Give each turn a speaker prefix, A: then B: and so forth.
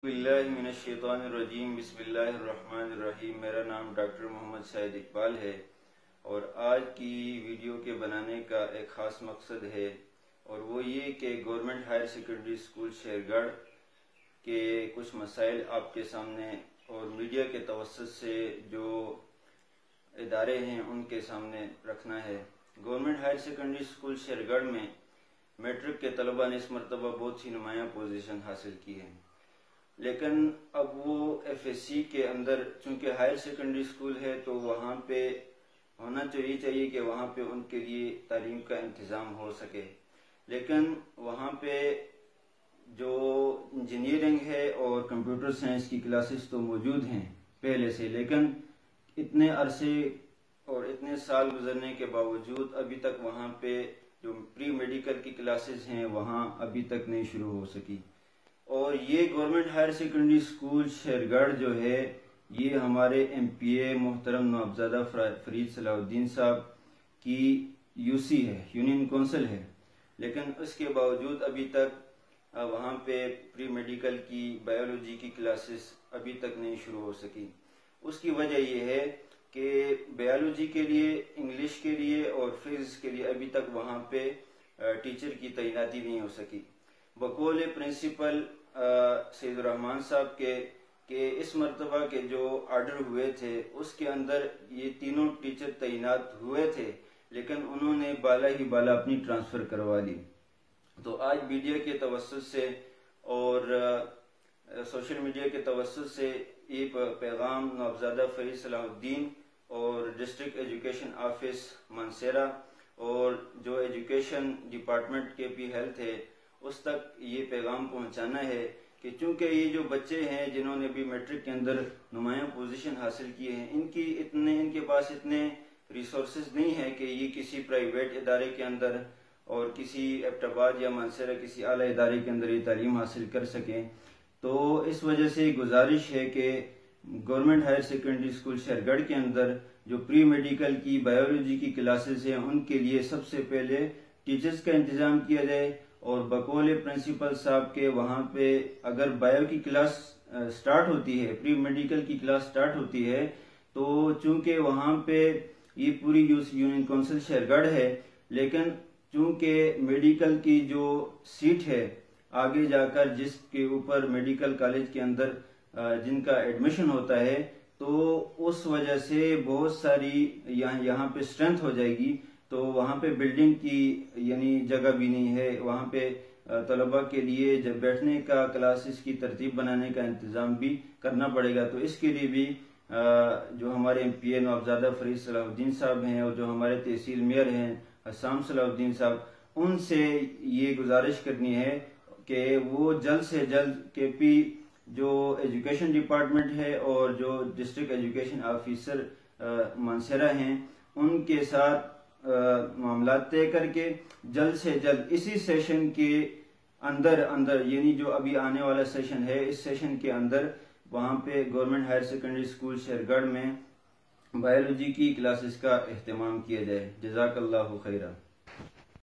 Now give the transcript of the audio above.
A: बिस्मिल्लाहिर्रहमानिर्रहीम बिस्मिल्लाहिर्रहमानिर्रहीम। मेरा नाम डॉक्टर मोहम्मद शाहिद इकबाल है और आज की वीडियो के बनाने का एक ख़ास मकसद है और वो ये कि government higher secondary school Shergarh के कुछ मसाइल आपके सामने और मीडिया के तवस्सुत से जो इदारे हैं उनके सामने रखना है। Government higher secondary school Shergarh में मैट्रिक के तलबा ने इस मरतबा बहुत सी नुमायाँ पोजीशन हासिल की है, लेकिन अब वो FSC के अंदर चूंकि हायर सेकेंडरी स्कूल है तो वहाँ पे होना चाहिए कि वहाँ पे उनके लिए तालीम का इंतज़ाम हो सके, लेकिन वहाँ पे जो इंजीनियरिंग है और कंप्यूटर साइंस की क्लासेस तो मौजूद हैं पहले से, लेकिन इतने अरसे और इतने साल गुजरने के बावजूद अभी तक वहाँ पे जो प्री मेडिकल की क्लासेस हैं वहाँ अभी तक नहीं शुरू हो सकी। और ये government higher secondary school Shergarh जो है ये हमारे MPA मोहतरम नवाबजादा फरीद सलाहुद्दीन साहब की UC है, यूनियन काउंसिल है, लेकिन उसके बावजूद अभी तक वहाँ पे प्री मेडिकल की बायोलॉजी की क्लासेस अभी तक नहीं शुरू हो सकी। उसकी वजह यह है कि बायोलॉजी के लिए, इंग्लिश के लिए और फिजिक्स के लिए अभी तक वहाँ पे टीचर की तैनाती नहीं हो सकी। बकौल प्रिंसिपल सैयद रहमान साहब के इस मरतबा के जो आर्डर हुए थे उसके अंदर ये तीनों टीचर तैनात हुए थे, लेकिन उन्होंने बाला ही बाला अपनी ट्रांसफ़र करवा ली। तो आज मीडिया के तवस्सुत से और सोशल मीडिया के तवस्सुत से ये पैगाम नवाबजादा फरीद सलाहुद्दीन और डिस्ट्रिक्ट एजुकेशन ऑफिस मानसेरा और जो एजुकेशन डिपार्टमेंट KP हेल्थ है उस तक ये पैगाम पहुंचाना है कि चूंकि ये जो बच्चे हैं जिन्होंने भी मैट्रिक के अंदर नुमायां पोजीशन हासिल किए हैं इनके पास इतने रिसोर्सेज नहीं है कि ये किसी प्राइवेट इदारे के अंदर और किसी एबटाबाद या मानसेरा किसी आला इदारे के अंदर ये तालीम हासिल कर सकें। तो इस वजह से गुजारिश है कि government higher secondary school Shergarh के अंदर जो प्री मेडिकल की बायोलॉजी की क्लासेस हैं उनके लिए सबसे पहले टीचर्स का इंतजाम किया जाए और बकौल प्रिंसिपल साहब के वहाँ पे अगर बायो की क्लास स्टार्ट होती है, प्री मेडिकल की क्लास स्टार्ट होती है, तो चूंकि वहाँ पे ये पूरी यूनियन काउंसिल शेरगढ़ है, लेकिन चूंकि मेडिकल की जो सीट है आगे जाकर जिसके ऊपर मेडिकल कॉलेज के अंदर जिनका एडमिशन होता है, तो उस वजह से बहुत सारी यहाँ पे स्ट्रेंथ हो जाएगी। तो वहाँ पे बिल्डिंग की यानी जगह भी नहीं है, वहाँ पे तलबा के लिए जब बैठने का क्लासेस की तरतीब बनाने का इंतज़ाम भी करना पड़ेगा। तो इसके लिए भी जो हमारे MPA नवाबजादा फरीद सलाहुद्दीन साहब हैं और जो हमारे तहसील मेयर हैं हसाम सलाहुद्दीन साहब, उनसे ये गुजारिश करनी है कि वो जल्द से जल्द KP जो एजुकेशन डिपार्टमेंट है और जो डिस्ट्रिक्ट एजुकेशन ऑफिसर मानसेरा हैं उनके साथ मामला तय करके जल्द से जल्द इसी सेशन के अंदर यानी जो अभी आने वाला सेशन है इस सेशन के अंदर वहाँ पे government higher secondary school Shergarh में बायोलॉजी की क्लासेस का एहतमाम किया जाए। जज़ाकल्लाहु खैरा।